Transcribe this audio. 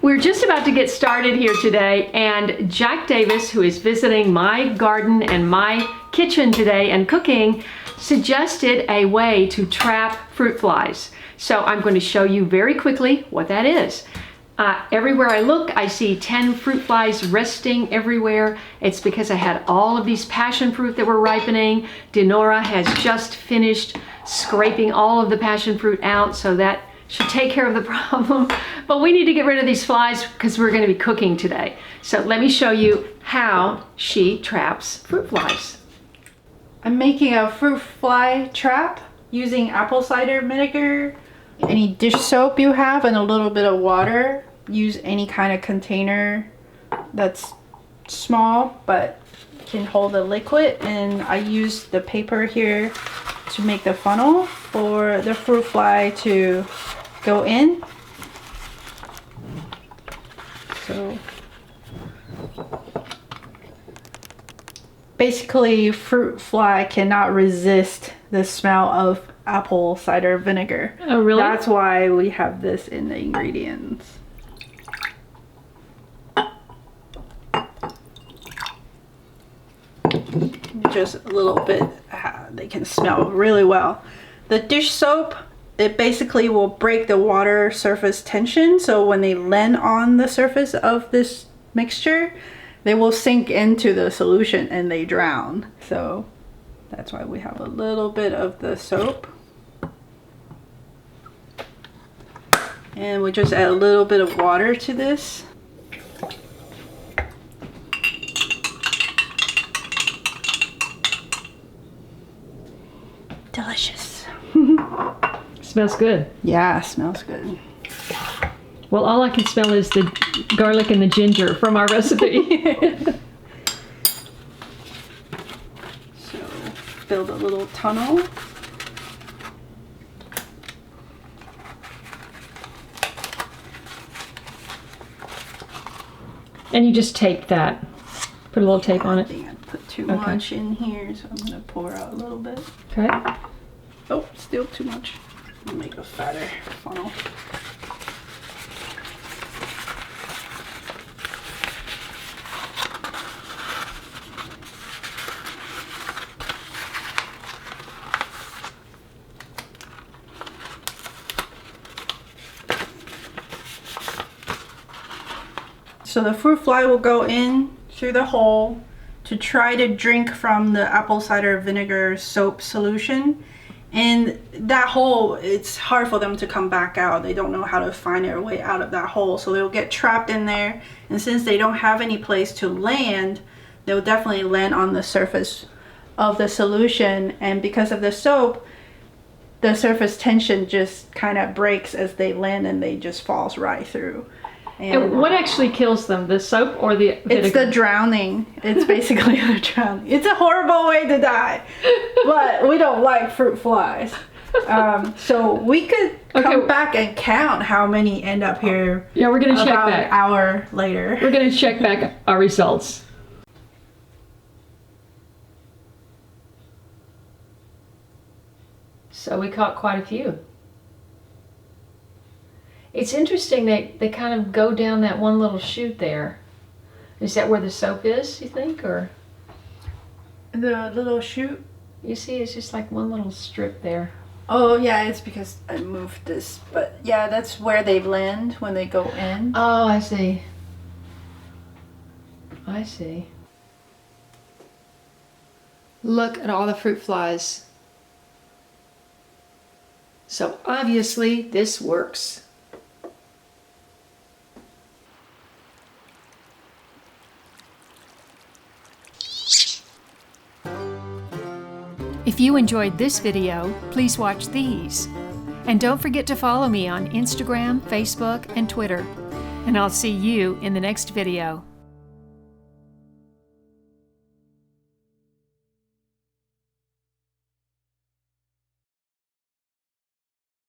We're just about to get started here today, and Jack Davis, who is visiting my garden and my kitchen today and cooking, suggested a way to trap fruit flies. So I'm going to show you very quickly what that is. Everywhere I look, I see 10 fruit flies resting everywhere. It's because I had all of these passion fruit that were ripening. Denora has just finished scraping all of the passion fruit out, so that should take care of the problem. But we need to get rid of these flies because we're going to be cooking today. So let me show you how she traps fruit flies. I'm making a fruit fly trap using apple cider vinegar, any dish soap you have, and a little bit of water. Use any kind of container that's small but can hold a liquid, and I use the paper here to make the funnel for the fruit fly to go in. So basically, fruit fly cannot resist the smell of apple cider vinegar. Oh, really? That's why we have this in the ingredients. Just a little bit, they can smell really well. The dish soap, it basically will break the water surface tension, so when they land on the surface of this mixture, they will sink into the solution and they drown. So that's why we have a little bit of the soap. And we just add a little bit of water to this. Delicious. Smells good. Yeah, smells good. Well, all I can smell is the garlic and the ginger from our recipe. So build a little tunnel. And you just tape that. Put a little tape on I it. think I put too much in here, so I'm gonna pour out a little bit. Okay. Oh, still too much. I'll make a fatter funnel. So the fruit fly will go in through the hole to try to drink from the apple cider vinegar soap solution. And that hole, it's hard for them to come back out. They don't know how to find their way out of that hole. So they'll get trapped in there. And since they don't have any place to land, they'll definitely land on the surface of the solution. And because of the soap, the surface tension just kind of breaks as they land, and they just falls right through. And what actually kills them? The soap or the vinegar? It's the drowning. It's basically the drowning. It's a horrible way to die, but we don't like fruit flies. So we could come back and count how many end up here. Yeah, we're going to check about back. An hour later. We're going to check back our results. So we caught quite a few. It's interesting they kind of go down that one little chute there. Is that where the soap is, you think, or? The little chute? You see, it's just like one little strip there. Oh yeah, it's because I moved this, but yeah, that's where they land when they go in. Oh, I see. I see. Look at all the fruit flies. So obviously this works. If you enjoyed this video, please watch these. And don't forget to follow me on Instagram, Facebook, and Twitter. And I'll see you in the next video.